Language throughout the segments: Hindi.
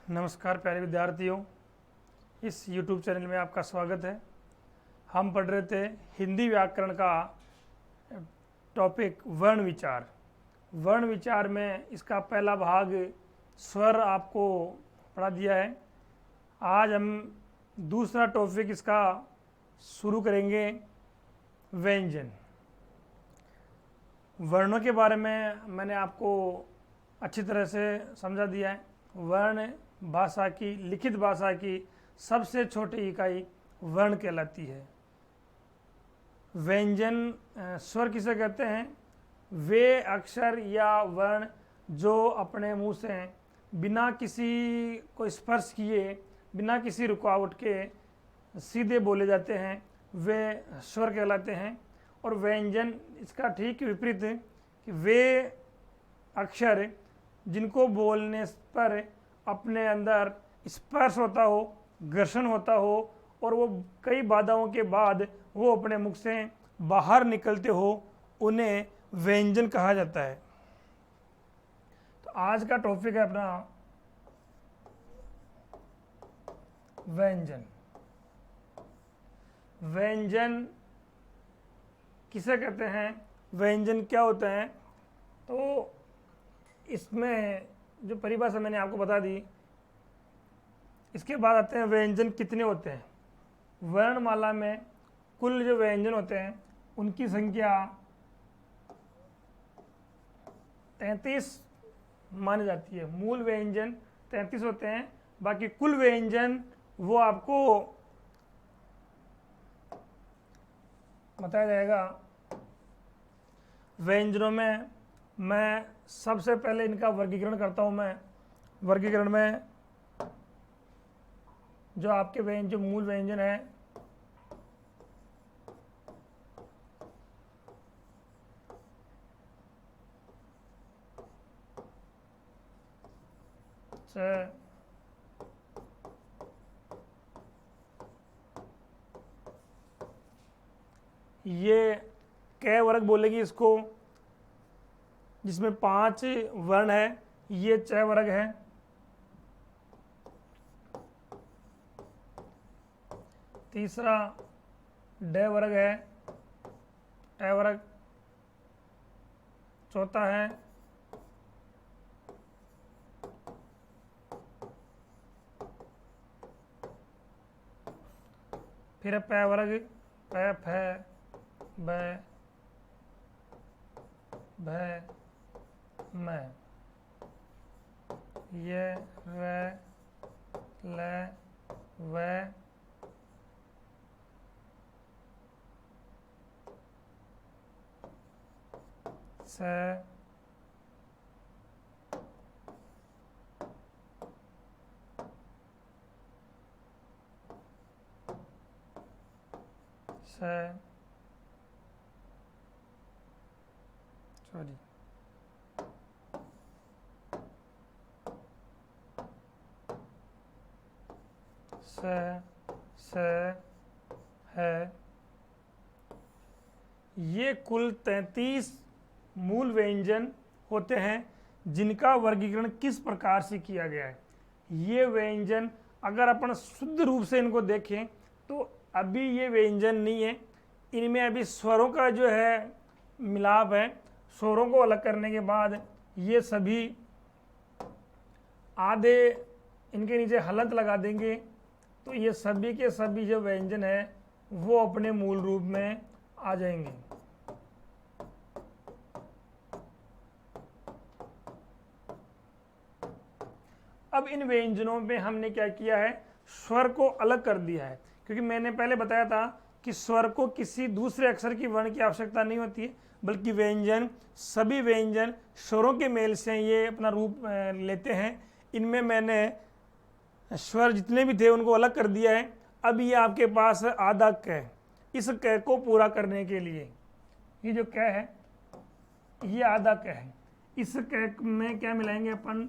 नमस्कार प्यारे विद्यार्थियों, इस YouTube चैनल में आपका स्वागत है। हम पढ़ रहे थे हिंदी व्याकरण का टॉपिक वर्ण विचार। वर्ण विचार में इसका पहला भाग स्वर आपको पढ़ा दिया है। आज हम दूसरा टॉपिक इसका शुरू करेंगे, व्यंजन। वर्णों के बारे में मैंने आपको अच्छी तरह से समझा दिया है। वर्ण भाषा की, लिखित भाषा की सबसे छोटी इकाई वर्ण कहलाती है। व्यंजन स्वर किसे कहते हैं? वे अक्षर या वर्ण जो अपने मुंह से बिना किसी को स्पर्श किए, बिना किसी रुकावट के सीधे बोले जाते हैं, वे स्वर कहलाते हैं। और व्यंजन इसका ठीक विपरीत है कि वे अक्षर जिनको बोलने पर अपने अंदर स्पर्श होता हो, घर्षण होता हो और वो कई बाधाओं के बाद वो अपने मुख से बाहर निकलते हो, उन्हें व्यंजन कहा जाता है। तो आज का टॉपिक है अपना व्यंजन। व्यंजन किसे कहते हैं? व्यंजन क्या होता है? तो इसमें जो परिभाषा मैंने आपको बता दी, इसके बाद आते हैं व्यंजन कितने होते हैं। वर्णमाला में कुल जो व्यंजन होते हैं उनकी संख्या 33 मानी जाती है। मूल व्यंजन 33 होते हैं, बाकी कुल व्यंजन वो आपको बताया जाएगा। व्यंजनों में मैं सबसे पहले इनका वर्गीकरण करता हूं। मैं वर्गीकरण में जो आपके व्यंजन, जो मूल व्यंजन है, ये कै वर्ग बोलेगी इसको, जिसमें 5 वर्ण है। ये च वर्ग है। तीसरा ड वर्ग है, ट वर्ग। चौथा है फिर पै वर्ग, पै फै बै भै मैं। ये रै लै वै से सॉरी से है। ये कुल 33 मूल व्यंजन होते हैं जिनका वर्गीकरण किस प्रकार से किया गया है। ये व्यंजन अगर अपन शुद्ध रूप से इनको देखें तो अभी ये व्यंजन नहीं है। इनमें अभी स्वरों का जो है मिलाप है। स्वरों को अलग करने के बाद ये सभी आधे इनके नीचे हलंत लगा देंगे, तो ये सभी के सभी जो व्यंजन है वो अपने मूल रूप में आ जाएंगे। अब इन व्यंजनों में हमने क्या किया है? स्वर को अलग कर दिया है, क्योंकि मैंने पहले बताया था कि स्वर को किसी दूसरे अक्षर की वर्ण की आवश्यकता नहीं होती है, बल्कि व्यंजन, सभी व्यंजन स्वरों के मेल से ये अपना रूप लेते हैं। इनमें मैंने स्वर जितने भी थे उनको अलग कर दिया है। अब ये आपके पास आधा क, इस क को पूरा करने के लिए ये जो क है, ये आधा क है। इस क में क्या मिलाएंगे अपन?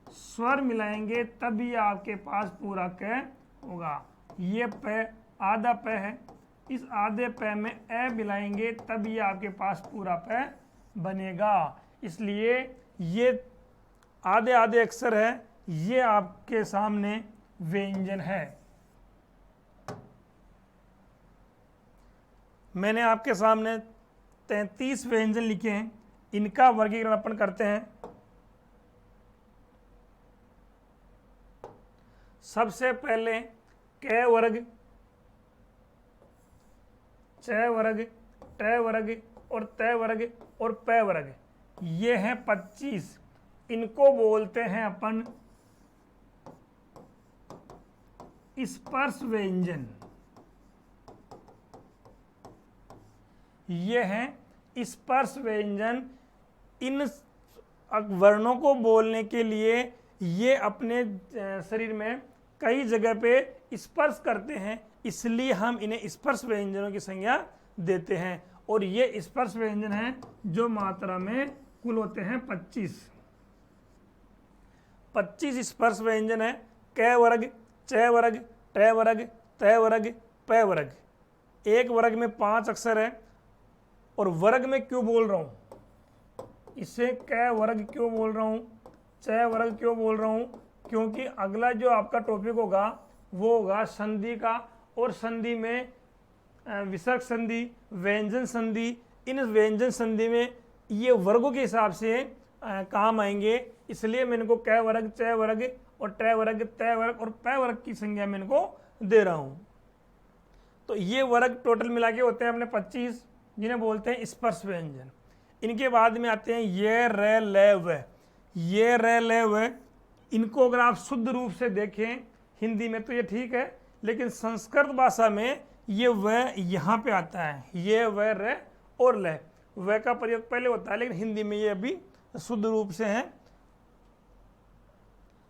स्वर मिलाएंगे, तभी आपके पास पूरा क होगा। ये प आधा प है, इस आधे प में ए मिलाएंगे, तभी आपके पास पूरा प बनेगा। इसलिए ये आधे आधे अक्षर है ये आपके सामने व्यंजन है। मैंने आपके सामने 33 व्यंजन लिखे हैं, इनका वर्गीकरण अपन करते हैं। सबसे पहले क वर्ग, च वर्ग, ट वर्ग और त वर्ग और प वर्ग, ये हैं 25। इनको बोलते हैं अपन स्पर्श व्यंजन। ये हैं स्पर्श व्यंजन। इन वर्णों को बोलने के लिए ये अपने शरीर में कई जगह पे स्पर्श करते हैं, इसलिए हम इन्हें स्पर्श व्यंजनों की संज्ञा देते हैं। और ये स्पर्श व्यंजन हैं जो मात्रा में कुल होते हैं 25 स्पर्श व्यंजन है। क वर्ग, च वर्ग, ट वर्ग, त वर्ग, प वर्ग। एक वर्ग में 5 अक्षर है। और वर्ग में क्यों बोल रहा हूं, इसे क वर्ग क्यों बोल रहा हूं, च वर्ग क्यों बोल रहा हूं, क्योंकि अगला जो आपका टॉपिक होगा वो होगा संधि का। और संधि में विसर्ग संधि, व्यंजन संधि। इन व्यंजन संधि में ये वर्गों के हिसाब से काम आएंगे, इसलिए मैं इनको क वर्ग, च वर्ग और ट वर्ग, त वर्ग और प वर्ग की संज्ञा मैं इनको दे रहा हूं। तो ये वर्ग टोटल मिला के होते हैं अपने 25, जिन्हें बोलते हैं स्पर्श व्यंजन। इनके बाद में आते हैं ये, र, ल, व। ये, र, ल, व, इनको अगर आप शुद्ध रूप से देखें हिंदी में तो ये ठीक है, लेकिन संस्कृत भाषा में ये व यहाँ पे आता है। ये, व, र और ल। व का प्रयोग पहले होता है, लेकिन हिंदी में ये अभी शुद्ध रूप से है।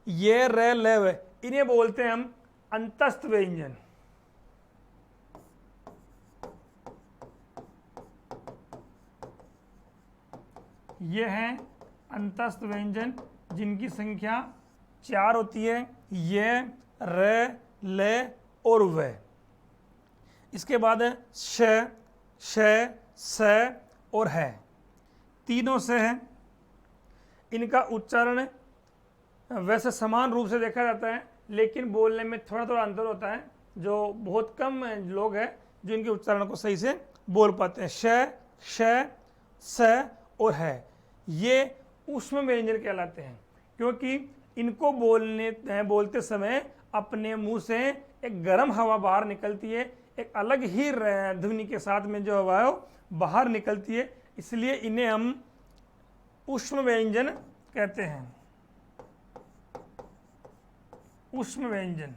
ये, र, ल, व, इन्हें बोलते हैं हम अंतस्थ व्यंजन। ये हैं अंतस्थ व्यंजन, जिनकी संख्या 4 होती है। ये, र, ल और व। इसके बाद है श, श, स और है। तीनों से है। इनका उच्चारण वैसे समान रूप से देखा जाता है, लेकिन बोलने में थोड़ा थोड़ा अंतर होता है। जो बहुत कम लोग हैं जो इनके उच्चारण को सही से बोल पाते हैं। श, श, स और है, ये ऊष्म व्यंजन कहलाते हैं, क्योंकि इनको बोलते समय अपने मुंह से एक गर्म हवा बाहर निकलती है, एक अलग ही ध्वनि के साथ में जो हवा है वो बाहर निकलती है, इसलिए इन्हें हम ऊष्म व्यंजन कहते हैं। ऊष्म व्यंजन।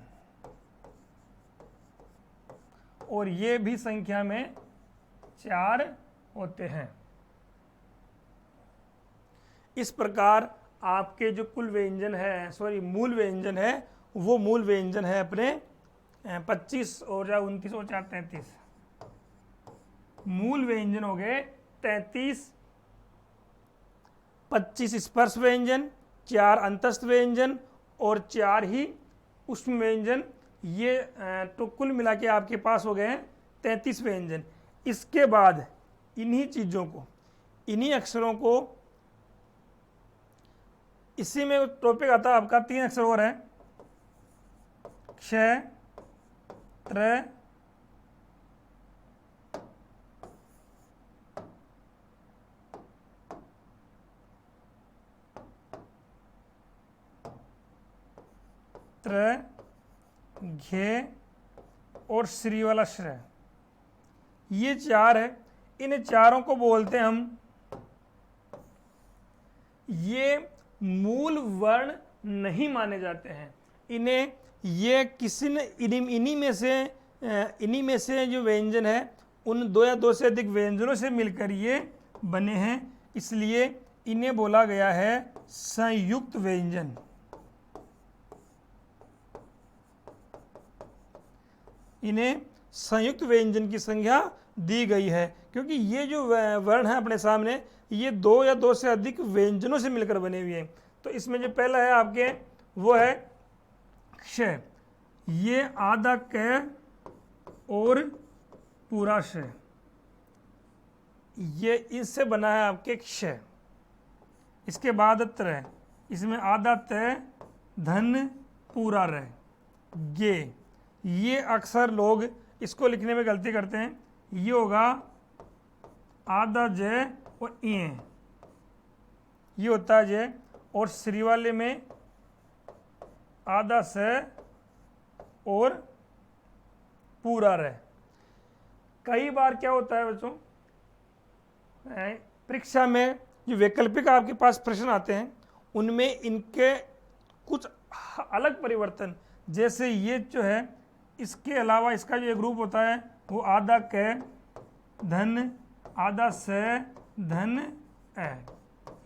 और ये भी संख्या में 4 होते हैं। इस प्रकार आपके जो कुल व्यंजन है, मूल व्यंजन है, वो मूल व्यंजन है अपने 25 और 29 और 4 33। मूल व्यंजन हो गए 33, 25 स्पर्श व्यंजन, 4 अंतस्थ व्यंजन और 4 ही ऊष्म व्यंजन। ये तो कुल मिला के आपके पास हो गए 33 व्यंजन। इसके बाद इन्हीं चीज़ों को, इन्हीं अक्षरों को, इसी में टॉपिक आता है आपका 3 अक्षर और है, क्ष, त्र, त्र, घे और श्री वाला श्र। ये 4 है। इन चारों को बोलते हैं हम, ये मूल वर्ण नहीं माने जाते हैं। इन्हें ये किसी ने इन्हीं में से जो व्यंजन है उन 2 या 2 से अधिक व्यंजनों से मिलकर ये बने हैं, इसलिए इन्हें बोला गया है संयुक्त व्यंजन। इन्हें संयुक्त व्यंजन की संज्ञा दी गई है, क्योंकि ये जो वर्ण है अपने सामने, ये 2 या 2 से अधिक व्यंजनों से मिलकर बने हुए हैं। तो इसमें जो पहला है आपके वो है क्ष। ये आधा क और पूरा श, ये इससे बना है आपके क्ष। इसके बाद त्र, इसमें आधा त, धन पूरा रह, ये अक्सर लोग इसको लिखने में गलती करते हैं। ये होगा आधा जय और ये होता है जय, और श्री वाले में आधा स और पूरा रह। कई बार क्या होता है बच्चों, परीक्षा में जो वैकल्पिक आपके पास प्रश्न आते हैं उनमें इनके कुछ अलग परिवर्तन, जैसे ये जो है इसके अलावा इसका जो एक ग्रुप होता है वो आधा क धन आधा स धन ए,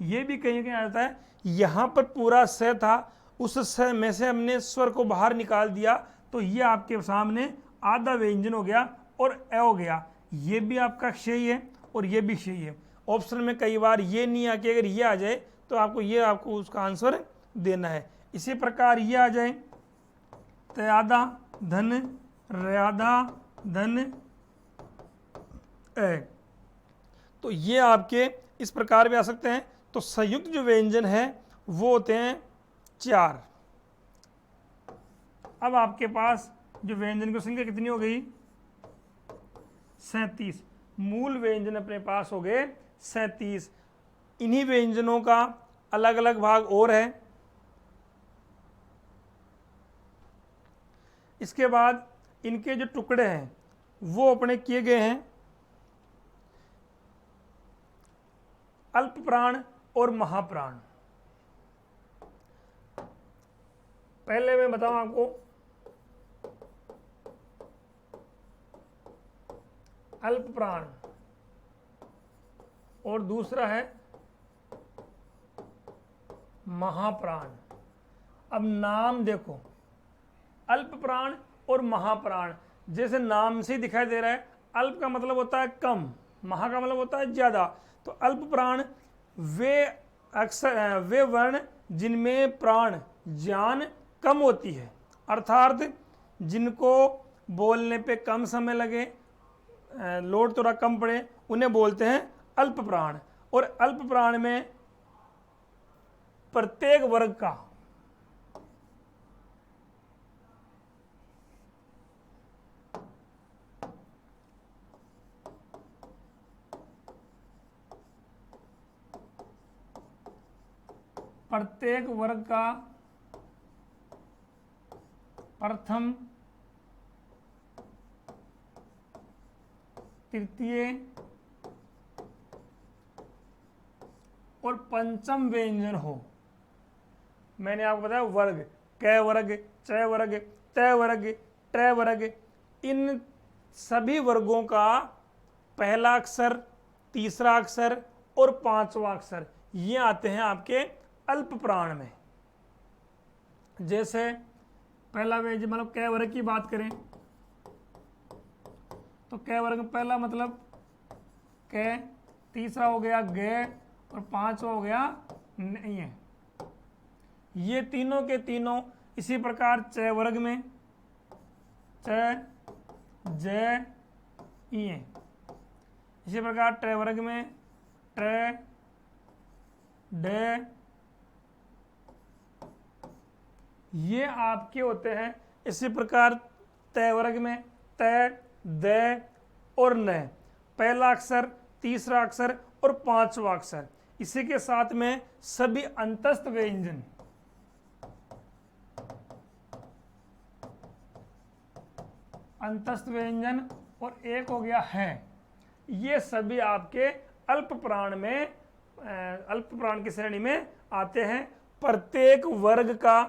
ये भी कहीं कहीं आता है। यहाँ पर पूरा स था, उस स में से हमने स्वर को बाहर निकाल दिया तो ये आपके सामने आधा व्यंजन हो गया और ए हो गया। ये भी आपका सही है और ये भी सही है। ऑप्शन में कई बार ये नहीं आके अगर ये आ जाए तो आपको उसका आंसर देना है। इसी प्रकार ये आ जाए तयादा धन रयादा धन ए, तो ये आपके इस प्रकार भी आ सकते हैं। तो संयुक्त जो व्यंजन है वो होते हैं 4। अब आपके पास जो व्यंजन की संख्या कितनी हो गई 37। मूल व्यंजन अपने पास हो गए 37। इन्हीं व्यंजनों का अलग अलग भाग और है। इसके बाद इनके जो टुकड़े हैं वो अपने किए गए हैं अल्प प्राण और महाप्राण। पहले मैं बताऊं आपको, अल्प प्राण और दूसरा है महाप्राण। अब नाम देखो, अल्प प्राण और महाप्राण, जैसे नाम से ही दिखाई दे रहा है। अल्प का मतलब होता है कम, महा का मतलब होता है ज्यादा। तो अल्प प्राण वे वर्ण जिनमें प्राण जान कम होती है, अर्थात जिनको बोलने पे कम समय लगे, लोड थोड़ा कम पड़े, उन्हें बोलते हैं अल्प प्राण। और अल्प प्राण में प्रत्येक वर्ग का प्रथम तृतीय और पंचम व्यंजन हो। मैंने आपको बताया वर्ग, क वर्ग, च वर्ग, त वर्ग, ट वर्ग, इन सभी वर्गों का पहला अक्षर, तीसरा अक्षर और पांचवा अक्षर ये आते हैं आपके अल्प प्राण में। जैसे पहला व्यंजन मतलब क वर्ग की बात करें तो क वर्ग में पहला मतलब क, तीसरा हो गया ग और पांचवा हो गया नहीं है। ये तीनों के तीनों इसी प्रकार च वर्ग में च ज इये, इसी प्रकार ट वर्ग में ट ड, ये आपके होते हैं। इसी प्रकार त वर्ग में त द और न, पहला अक्षर, तीसरा अक्षर और पांचवा अक्षर। इसी के साथ में सभी अंतस्थ व्यंजन, अंतस्थ व्यंजन और एक हो गया है, ये सभी आपके अल्प प्राण में, अल्प प्राण की श्रेणी में आते हैं। प्रत्येक वर्ग का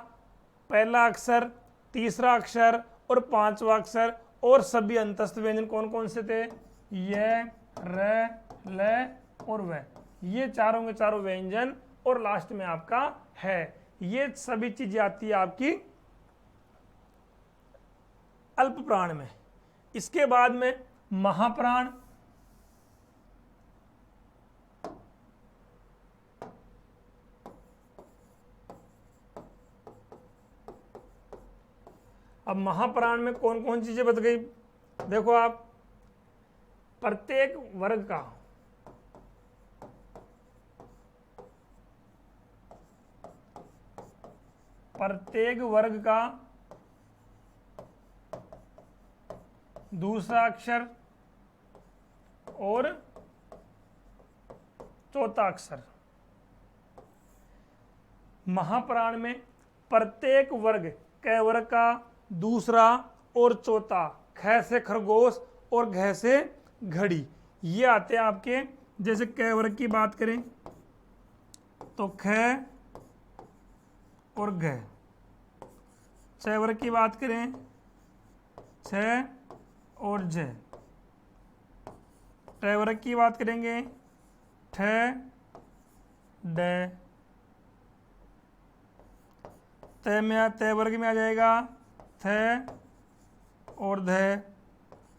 पहला अक्षर, तीसरा अक्षर और पांचवा अक्षर और सभी अंतस्थ व्यंजन कौन कौन से थे, य, र, ल और व, ये चारों के चारों व्यंजन और लास्ट में आपका है। ये सभी चीजें आती है आपकी अल्प प्राण में। इसके बाद में महाप्राण, अब महाप्राण में कौन कौन चीजें बच गई देखो आप, प्रत्येक वर्ग का प्रत्येक वर्ग का दूसरा अक्षर और चौथा अक्षर। महाप्राण में प्रत्येक वर्ग क वर्ग का दूसरा और चौथा, ख से खरगोश और घ से घड़ी, ये आते हैं आपके। जैसे क वर्ग की बात करें तो ख और घ, छ वर्ग की बात करें छ और झ, ट वर्ग की बात करेंगे ठ ड, त वर्ग में आ जाएगा थ और ध,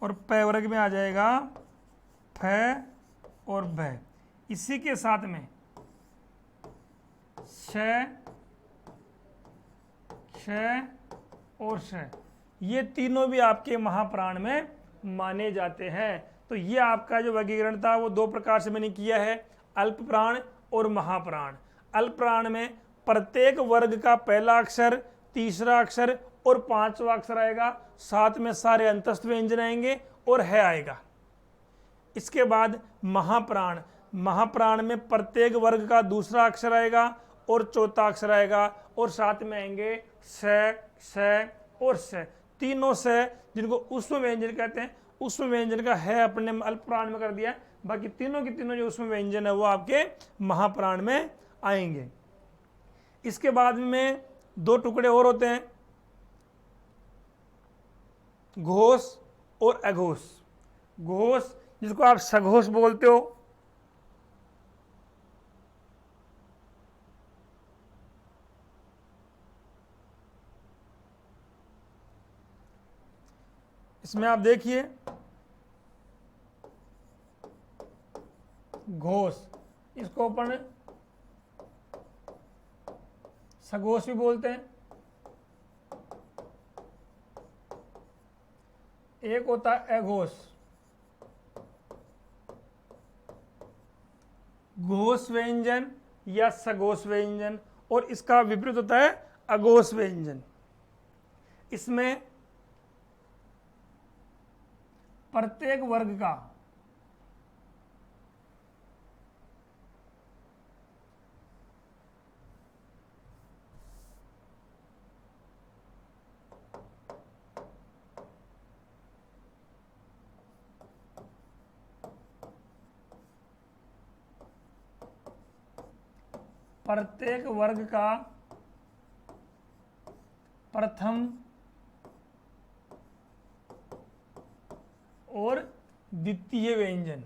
और प वर्ग में आ जाएगा फ और भ। इसी के साथ में श और श, ये तीनों भी आपके महाप्राण में माने जाते हैं। तो ये आपका जो वर्गीकरण था वो दो प्रकार से मैंने किया है, अल्प प्राण और महाप्राण। अल्प प्राण में प्रत्येक वर्ग का पहला अक्षर, तीसरा अक्षर और पांचवा अक्षर आएगा, साथ में सारे अंतस्थ व्यंजन आएंगे और है आएगा। इसके बाद महाप्राण, महाप्राण में प्रत्येक वर्ग का दूसरा अक्षर आएगा और चौथा अक्षर आएगा, और साथ में आएंगे स और स, तीनों स जिनको उष्म व्यंजन कहते हैं। उष्म व्यंजन का है अपने अल्प प्राण में कर दिया, बाकी तीनों के तीनों जो उष्म व्यंजन है वो आपके महाप्राण में आएंगे। इसके बाद में दो टुकड़े और होते हैं, घोष और अघोष। घोष जिसको आप सघोष बोलते हो, इसमें आप देखिए घोष, इसको अपन सघोष भी बोलते हैं। एक होता है अघोष, घोष व्यंजन या सघोष व्यंजन, और इसका विपरीत होता है अघोष व्यंजन। इसमें प्रत्येक वर्ग का प्रथम और द्वितीय व्यंजन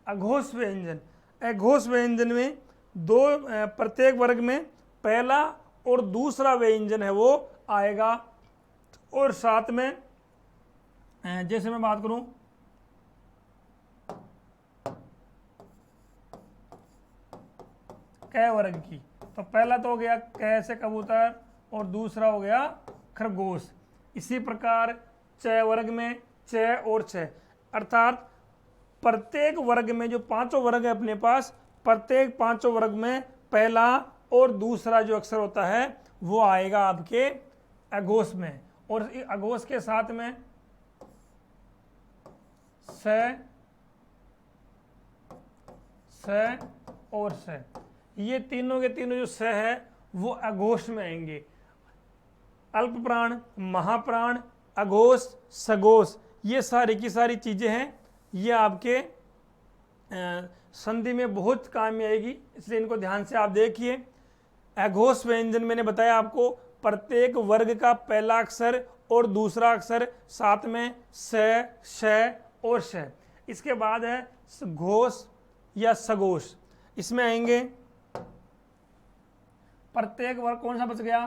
अघोष व्यंजन। अघोष व्यंजन में दो प्रत्येक वर्ग में पहला और दूसरा व्यंजन है वो आएगा, और साथ में जैसे मैं बात करूं क वर्ग की, तो पहला तो हो गया क से कबूतर और दूसरा हो गया खरगोश। इसी प्रकार च वर्ग में च और छ, अर्थात प्रत्येक वर्ग में जो पांचों वर्ग है अपने पास, प्रत्येक पांचों वर्ग में पहला और दूसरा जो अक्षर होता है वो आएगा आपके अघोष में, और अघोष के साथ में स और स, ये तीनों के तीनों जो स है वो अघोष में आएंगे। अल्प प्राण, महाप्राण, अघोष, सघोष, ये सारी की सारी चीजें हैं, ये आपके संधि में बहुत काम में आएगी, इसलिए इनको ध्यान से आप देखिए। अघोष व्यंजन मैंने बताया आपको, प्रत्येक वर्ग का पहला अक्षर और दूसरा अक्षर, साथ में स, श और श। इसके बाद है घोष या सघोष, इसमें आएंगे प्रत्येक वर्ग, कौन सा बच गया,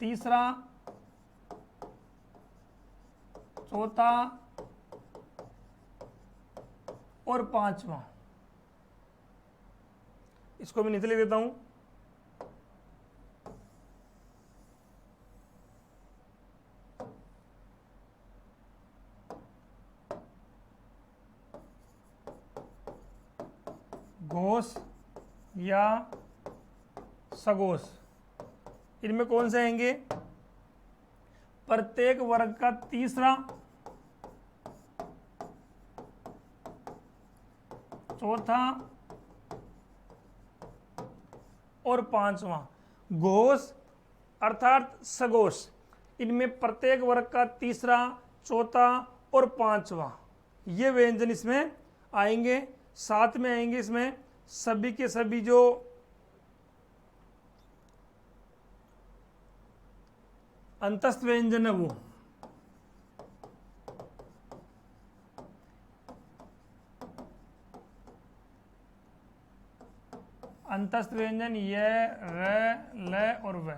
तीसरा, चौथा और पांचवा। इसको मैं नीचे लिख देता हूं, घोष या सघोष। इनमें कौन से आएंगे? प्रत्येक वर्ग का तीसरा, चौथा और पांचवा। घोष अर्थात सघोष, इनमें प्रत्येक वर्ग का तीसरा, चौथा और पांचवा ये व्यंजन इसमें आएंगे। साथ में आएंगे इसमें सभी के सभी जो अंतस्थ व्यंजन है वो। अंतस्थ व्यंजन य, र, ल और व,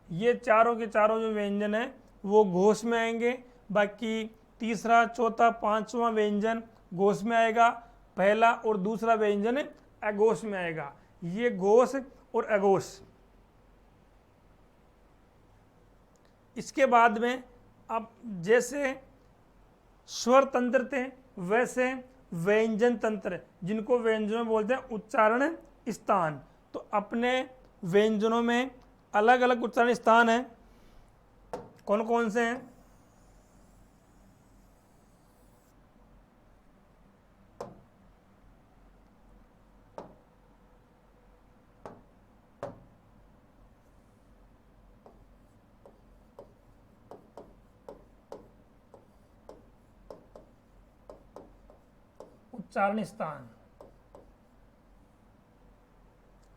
ये चारों के चारों जो व्यंजन है वो घोष में आएंगे। बाकी तीसरा, चौथा, पांचवा व्यंजन घोष में आएगा। पहला और दूसरा व्यंजन अघोष में आएगा। ये घोष और अघोष। इसके बाद में अब जैसे स्वर तंत्र थे वैसे व्यंजन तंत्र, जिनको व्यंजनों बोलते हैं उच्चारण स्थान। तो अपने व्यंजनों में अलग अलग उच्चारण स्थान हैं। कौन कौन से हैं? उच्चारण स्थान,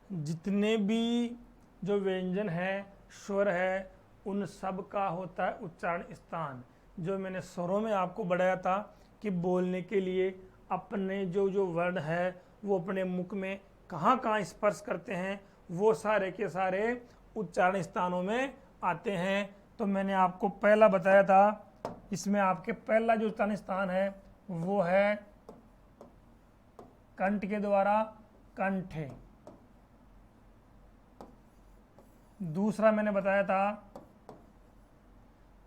जितने भी जो व्यंजन है, स्वर है, उन सब का होता है उच्चारण स्थान। जो मैंने स्वरों में आपको बढ़ाया था कि बोलने के लिए अपने जो जो वर्ण है वो अपने मुख में कहाँ कहाँ स्पर्श करते हैं, वो सारे के सारे उच्चारण स्थानों में आते हैं। तो मैंने आपको पहला बताया था, इसमें आपके पहला जो उच्चारण स्थान है वो है कंठ के द्वारा कंठे। दूसरा मैंने बताया था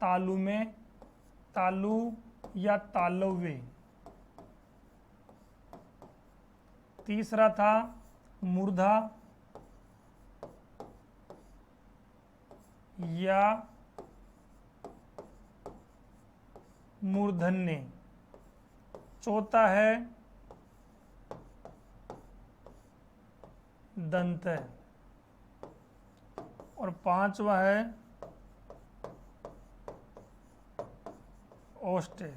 तालु में तालु या तालव्य। तीसरा था मूर्धा या मूर्धन्य। चौथा है दंत और पांचवा है ओष्ठ्य।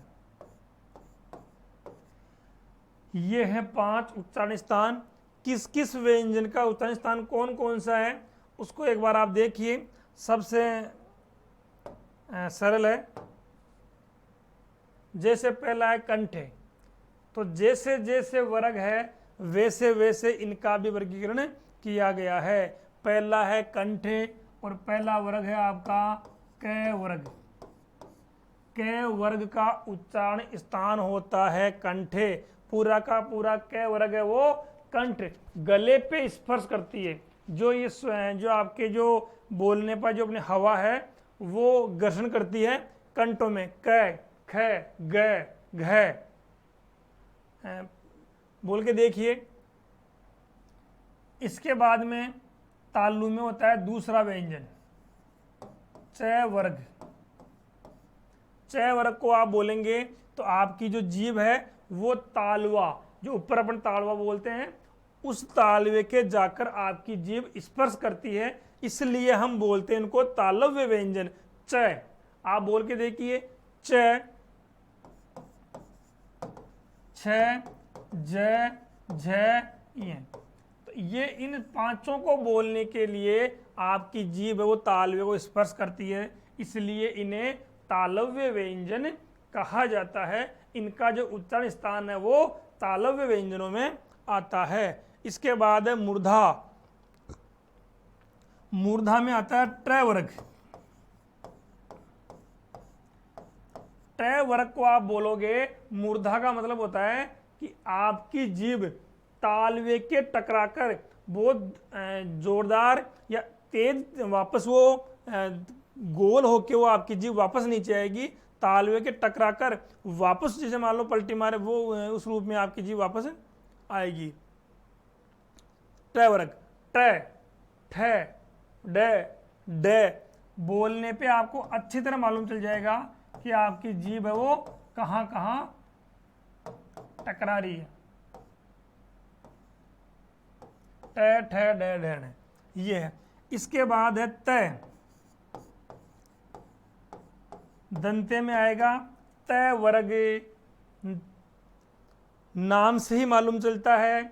ये है 5 उच्चारण स्थान। किस किस व्यंजन का उच्चारण स्थान कौन कौन सा है उसको एक बार आप देखिए। सबसे सरल है, जैसे पहला है कंठे, तो जैसे जैसे वर्ग है वैसे वैसे इनका भी वर्गीकरण किया गया है। पहला है कंठे और पहला वर्ग है आपका क वर्ग। क वर्ग का उच्चारण स्थान होता है कंठे। पूरा का पूरा क वर्ग है वो कंठ, गले पे स्पर्श करती है। जो ये जो आपके जो बोलने पर जो अपनी हवा है वो घर्षण करती है कंठों में। क, ख, ग, घ। बोल के देखिए। इसके बाद में तालु में होता है दूसरा व्यंजन च वर्ग। च वर्ग को आप बोलेंगे तो आपकी जो जीभ है वो तालवा, जो ऊपर अपन तालवा बोलते हैं, उस तालवे के जाकर आपकी जीभ स्पर्श करती है, इसलिए हम बोलते हैं इनको तालव्य व्यंजन। च आप बोल के देखिए। च, छ, ज, झ, य। तो ये इन पांचों को बोलने के लिए आपकी जीभ है वो तालवे को स्पर्श करती है, इसलिए इन्हें तालव्य व्यंजन कहा जाता है। इनका जो उच्चारण स्थान है वो तालव्य व्यंजनों में आता है। इसके बाद है मूर्धा। मूर्धा में आता है ट वर्ग। ट वर्ग को आप बोलोगे, मूर्धा का मतलब होता है कि आपकी जीभ तालवे के टकराकर बहुत जोरदार या तेज वापस वो गोल होके वो आपकी जीभ वापस नीचे आएगी। तालवे के टकराकर वापस जैसे मान लो पलटी मारे वो उस रूप में आपकी जीभ वापस आएगी। ट वर्ग ट, ठ, ड, ड बोलने पे आपको अच्छी तरह मालूम चल जाएगा कि आपकी जीभ है वो कहां कहां टकरा रही है। ट, ठ, ड, ढ, ये है। इसके बाद है त, दंते में आएगा त वर्ग। नाम से ही मालूम चलता है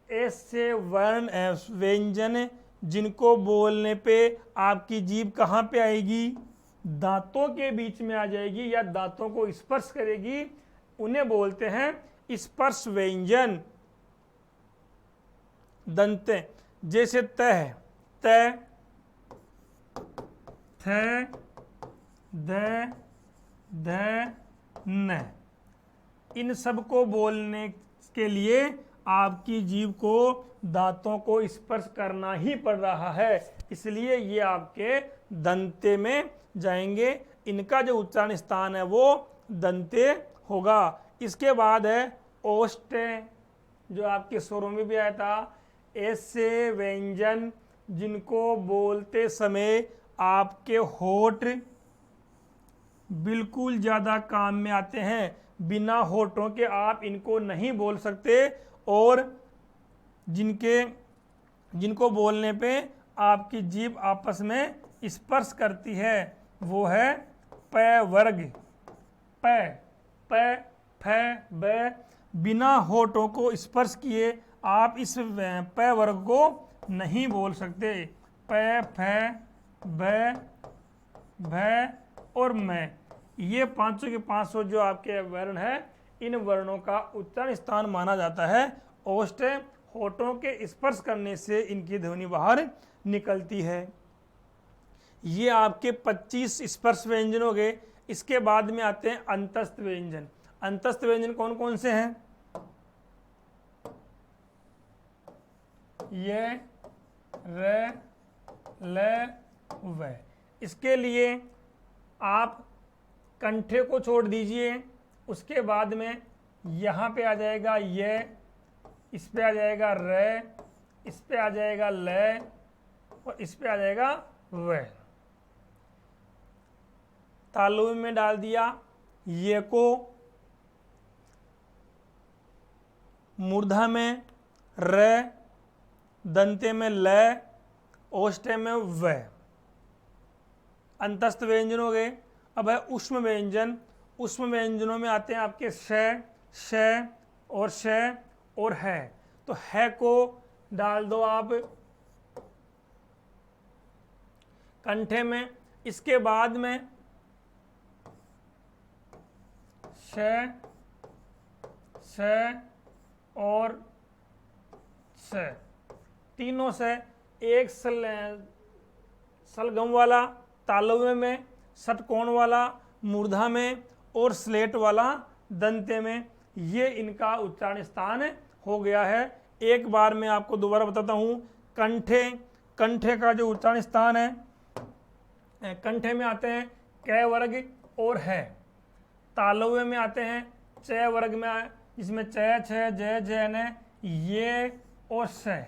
ऐसे वर्ण व्यंजन जिनको बोलने पे आपकी जीभ कहाँ पे आएगी, दांतों के बीच में आ जाएगी या दांतों को स्पर्श करेगी, उन्हें बोलते हैं स्पर्श व्यंजन। दंते जैसे त है, त, थ, द, ध, न, इन सब को बोलने के लिए आपकी जीभ को दांतों को स्पर्श करना ही पड़ रहा है, इसलिए ये आपके दंते में जाएंगे। इनका जो उच्चारण स्थान है वो दंते होगा। इसके बाद है ओष्ठ, जो आपके स्वरों में भी आया था, ऐसे व्यंजन जिनको बोलते समय आपके होठ बिल्कुल ज्यादा काम में आते हैं। बिना होठों के आप इनको नहीं बोल सकते और जिनको बोलने पे आपकी जीभ आपस में स्पर्श करती है वो है प वर्ग। प, प, फ, ब, बिना होठों को स्पर्श किए आप इस प वर्ग को नहीं बोल सकते। प, फ, ब, भ और मैं, ये 500 के 500 जो आपके वर्ण है, इन वर्णों का उच्चारण स्थान माना जाता है ओष्ठ। होठों के स्पर्श करने से इनकी ध्वनि बाहर निकलती है। ये आपके 25 स्पर्श व्यंजन हो गए। इसके बाद में आते हैं अंतस्थ व्यंजन। अंतस्थ व्यंजन कौन कौन से हैं? ये, र, ल, व। इसके लिए आप कंठे को छोड़ दीजिए, उसके बाद में यहाँ पे आ जाएगा ये, इस पे आ जाएगा र, इस पे आ जाएगा ल और इस पे आ जाएगा व। तालु में डाल दिया ये को, मूर्धा में र, दंते में ल, ओष्ठे में व। अंतस्थ व्यंजन हो गए। अब है ऊष्म व्यंजन। ऊष्म व्यंजनों में आते हैं आपके श, श और श और है। तो है को डाल दो आप कंठे में। इसके बाद में श, स और स, तीनों से एक सलगम वाला तालव्य में, षटकोण वाला मूर्धा में और स्लेट वाला दंते में, ये इनका उच्चारण स्थान हो गया है। एक बार मैं आपको दोबारा बताता हूँ। कंठे का जो उच्चारण स्थान है, कंठे में आते हैं क वर्ग और है। तालव्य में आते हैं च वर्ग में, जिसमें च, छ, ज, ज, न, ये और स,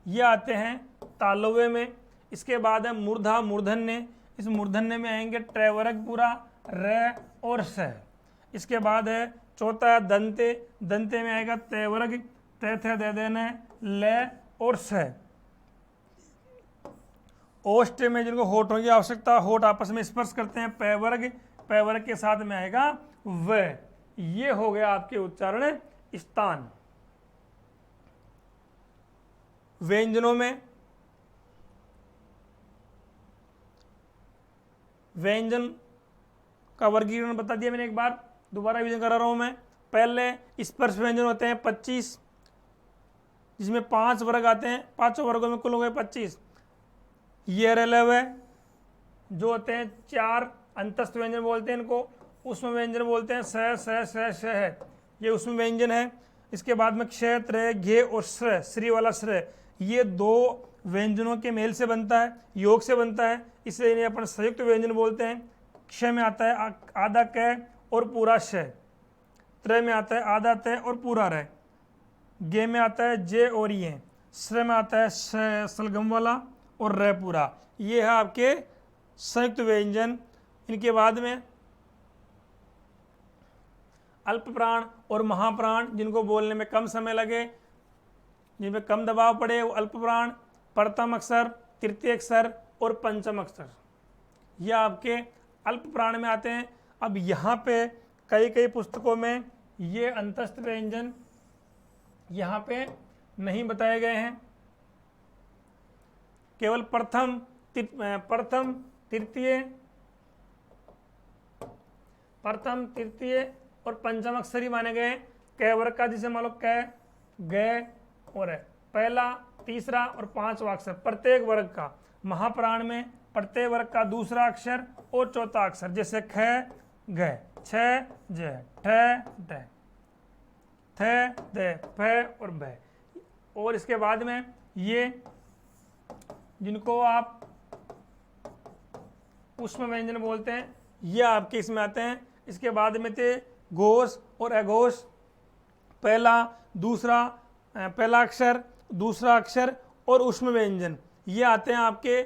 ये आते हैं तालव्य में। इसके बाद है मूर्धा, मूर्धन्य। इस मूर्धन्य में आएंगे ट वर्ग पूरा, र और स। इसके बाद है चौथा है दंते। दंते में आएगा त वर्ग, त, थ, द, द, न, ल और स। ओष्ठ में जिनको होठों की आवश्यकता, होठ आपस में स्पर्श करते हैं, प वर्ग, प वर्ग के साथ में आएगा व। ये हो गया आपके उच्चारण स्थान। व्यंजनों में व्यंजन का वर्गीकरण बता दिया मैंने, एक बार दोबारा रिवीजन करा रहा हूं मैं। पहले स्पर्श व्यंजन होते हैं 25, जिसमें 5 वर्ग आते हैं। 5 वर्गों में कुल हो गए 25। ये रेलवे जो होते हैं 4 अंतस्थ व्यंजन बोलते हैं इनको। उसमें व्यंजन बोलते हैं स है, ये उसमें व्यंजन है। इसके बाद में क्ष, त्र, घे और श्री वाला श्र, ये 2 व्यंजनों के मेल से बनता है, योग से बनता है, इसलिए इन्हें अपन संयुक्त व्यंजन बोलते हैं। क्ष में आता है आधा क और पूरा श, त्र में आता है आधा त और पूरा र, गे में आता है जे और ये, श्र में आता है सलगम वाला और र पूरा। ये है आपके संयुक्त व्यंजन। इनके बाद में अल्प प्राण और महाप्राण, जिनको बोलने में कम समय लगे, जिनमें कम दबाव पड़े, वो अल्प प्राण, प्रथम अक्षर, तृतीय अक्षर और पंचम अक्षर, ये आपके अल्प प्राण में आते हैं। अब यहाँ पे कई पुस्तकों में ये अंतस्थ व्यंजन यहाँ पे नहीं बताए गए हैं, केवल प्रथम, तृतीय और पंचम अक्षर ही माने गए। क वर्ग का जिसे मान लो क, ग और है, पहला, तीसरा और पांचवा अक्षर प्रत्येक वर्ग का। महाप्राण में प्रत्येक वर्ग का दूसरा अक्षर और चौथा अक्षर, जैसे ख, ग, छ, ज, ठ, ड, थ, द, फ और भ। और इसके बाद में ये जिनको आप उष्म व्यंजन बोलते हैं, ये आपके इसमें आते हैं। इसके बाद में थे घोष और अघोष, पहला अक्षर, दूसरा अक्षर और उष्म व्यंजन, ये आते हैं आपके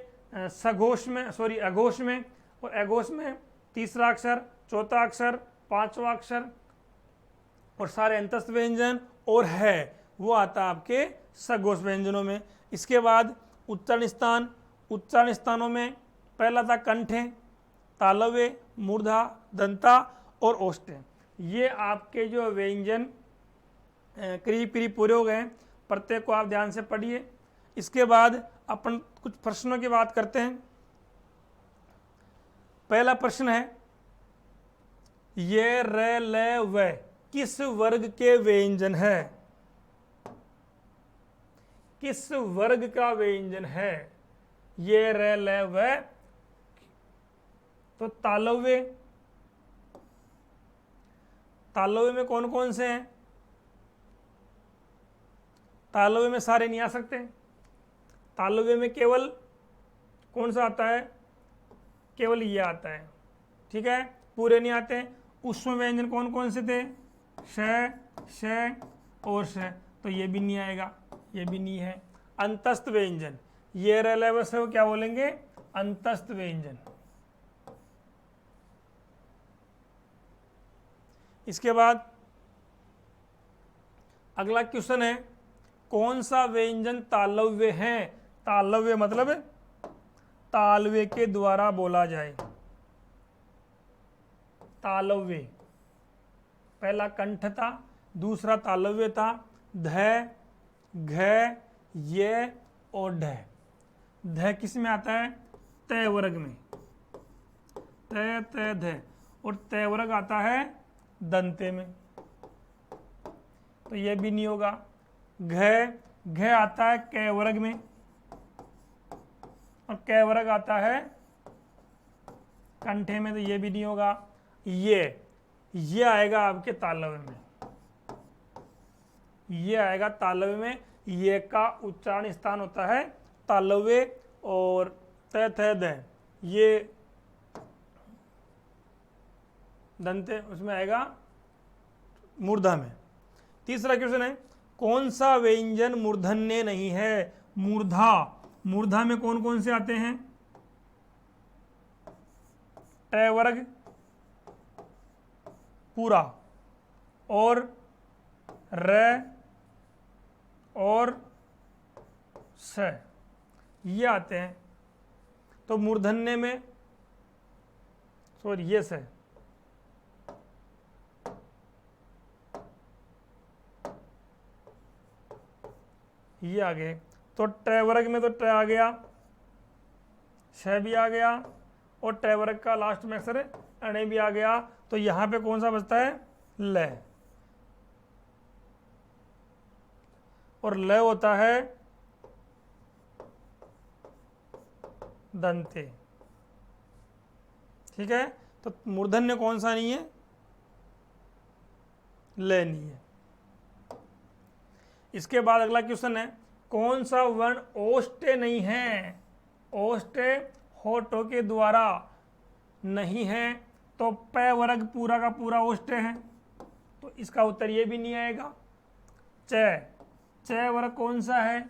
सघोष में, अघोष में। और अघोष में तीसरा अक्षर, चौथा अक्षर, पांचवा अक्षर और सारे अंतस्थ व्यंजन और है वो आता आपके सघोष व्यंजनों में। इसके बाद उच्चारण स्थानों में पहला था कंठे, तालव्य, मूर्धा, दंता और ओष्ठे। ये आपके जो व्यंजन क्रिया पूरे हो गए, प्रत्येक को आप ध्यान से पढ़िए। इसके बाद अपन कुछ प्रश्नों की बात करते हैं। पहला प्रश्न है, ये र, ल, व किस वर्ग के व्यंजन है? किस वर्ग का व्यंजन है ये र, ल, व? तो तालव्य में कौन कौन से हैं? तालव्य में सारे नहीं आ सकते। तालव्य में केवल कौन सा आता है? केवल ये आता है, ठीक है, पूरे नहीं आते। उष्म व्यंजन कौन कौन से थे? श और श, तो ये भी नहीं आएगा, ये भी नहीं है। अंतस्थ व्यंजन, ये र, ल, व से क्या बोलेंगे? अंतस्थ व्यंजन। इसके बाद अगला क्वेश्चन है, कौन सा व्यंजन तालव्य है? तालव्य मतलब तालव्य के द्वारा बोला जाए। तालव्य, पहला कंठ था, दूसरा तालव्य था, ध, घ, ये और ढ। ध किस में आता है? तय वर्ग में, तय, तय, ध। और तय वर्ग आता है दंते में, तो ये भी नहीं होगा। घ आता है क वर्ग में और क वर्ग आता है कंठे में, तो ये भी नहीं होगा। ये आएगा आपके तालव्य में, ये आएगा तालव्य में। ये का उच्चारण स्थान होता है तालव्य और त, थ, द, ये दंते उसमें आएगा मूर्धा में। तीसरा क्वेश्चन है, कौन सा व्यंजन मूर्धन्य नहीं है? मूर्धा में कौन कौन से आते हैं? ट वर्ग पूरा और र और स, ये आते हैं। तो मूर्धन्य में ये स, ये आ गए। तो ट वर्ग में तो ट आ गया, श भी आ गया और ट वर्ग का लास्ट में अक्षर अणे भी आ गया। तो यहां पे कौन सा बचता है? ल। और ल होता है दंते, ठीक है। तो मूर्धन्य कौन सा नहीं है? ल नहीं है। इसके बाद अगला क्वेश्चन है, कौन सा वर्ण ओष्ठ्य नहीं है? ओष्ठ्य होठों के द्वारा नहीं है, तो प वर्ग पूरा का पूरा ओष्ठ्य है, तो इसका उत्तर ये भी नहीं आएगा। च वर्ग कौन सा है?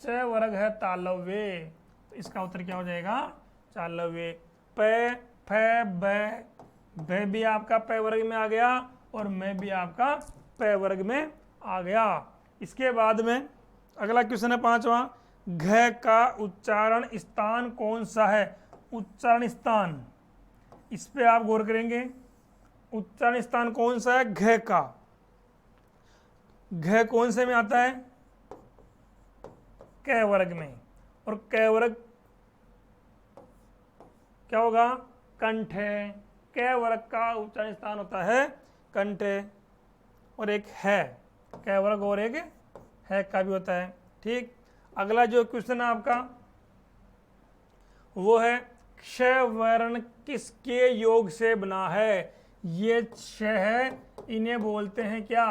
च वर्ग है तालव्य, तो इसका उत्तर क्या हो जाएगा? चालव्य। प फ ब भी आपका प वर्ग में आ गया और मैं भी आपका प वर्ग में आ गया। इसके बाद में अगला क्वेश्चन है 5वां, घ का उच्चारण स्थान कौन सा है? उच्चारण स्थान, इस पे आप गौर करेंगे। उच्चारण स्थान कौन सा है घ का? घ कौन से में आता है? क वर्ग में, और क वर्ग क्या होगा? कंठ है। क वर्ग का उच्चारण स्थान होता है कंठ, और एक है क वर्ग और एक है का भी होता है। ठीक, अगला जो क्वेश्चन है आपका वो है क्ष वर्ण किसके योग से बना है? ये क्ष है, इन्हें बोलते हैं क्या?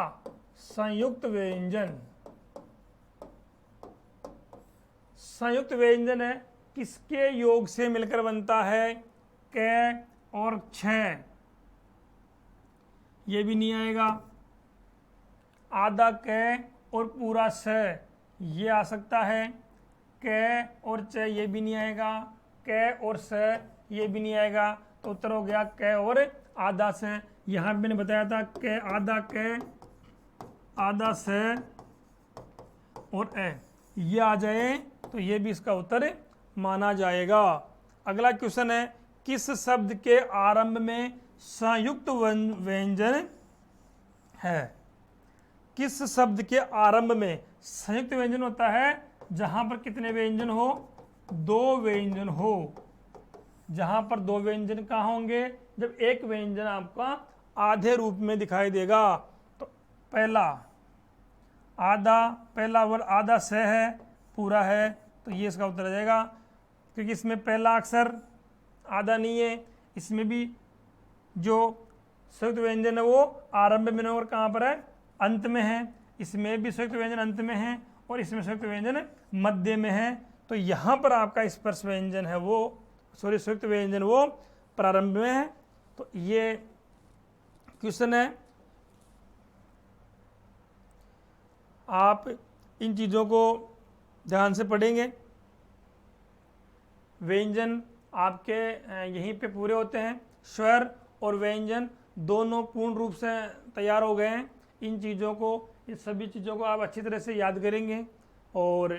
संयुक्त व्यंजन। संयुक्त व्यंजन है, किसके योग से मिलकर बनता है? क और क्ष। ये भी नहीं आएगा। आधा क और पूरा स, ये आ सकता है। क और च, ये भी नहीं आएगा। क और स, ये भी नहीं आएगा। तो उत्तर हो गया क और आधा स। यहाँ मैंने बताया था क आधा क आधा स और ए, ये आ जाए तो ये भी इसका उत्तर माना जाएगा। अगला क्वेश्चन है, किस शब्द के आरंभ में संयुक्त व्यंजन है? किस शब्द के आरंभ में संयुक्त व्यंजन होता है? जहां पर कितने व्यंजन हो? 2 व्यंजन हो। जहां पर 2 व्यंजन कहाँ होंगे? जब एक व्यंजन आपका आधे रूप में दिखाई देगा। तो पहला आधा, पहला वर्ड आधा स है, पूरा है, तो ये इसका उत्तर आ जाएगा, क्योंकि इसमें पहला अक्षर आधा नहीं है। इसमें भी जो संयुक्त व्यंजन है वो आरंभ में और कहाँ पर है? अंत में है। इसमें भी संयुक्त व्यंजन अंत में है और इसमें संयुक्त व्यंजन मध्य में है। तो यहाँ पर आपका स्पर्श व्यंजन है वो, सॉरी संयुक्त व्यंजन वो प्रारंभ में है। तो ये क्वेश्चन है, आप इन चीज़ों को ध्यान से पढ़ेंगे। व्यंजन आपके यहीं पे पूरे होते हैं। स्वर और व्यंजन दोनों पूर्ण रूप से तैयार हो गए हैं। इन चीज़ों को, ये सभी चीज़ों को आप अच्छी तरह से याद करेंगे, और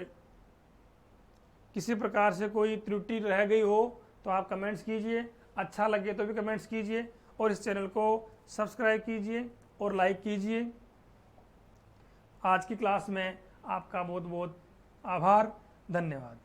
किसी प्रकार से कोई त्रुटि रह गई हो तो आप कमेंट्स कीजिए, अच्छा लगे तो भी कमेंट्स कीजिए, और इस चैनल को सब्सक्राइब कीजिए और लाइक कीजिए। आज की क्लास में आपका बहुत बहुत आभार, धन्यवाद।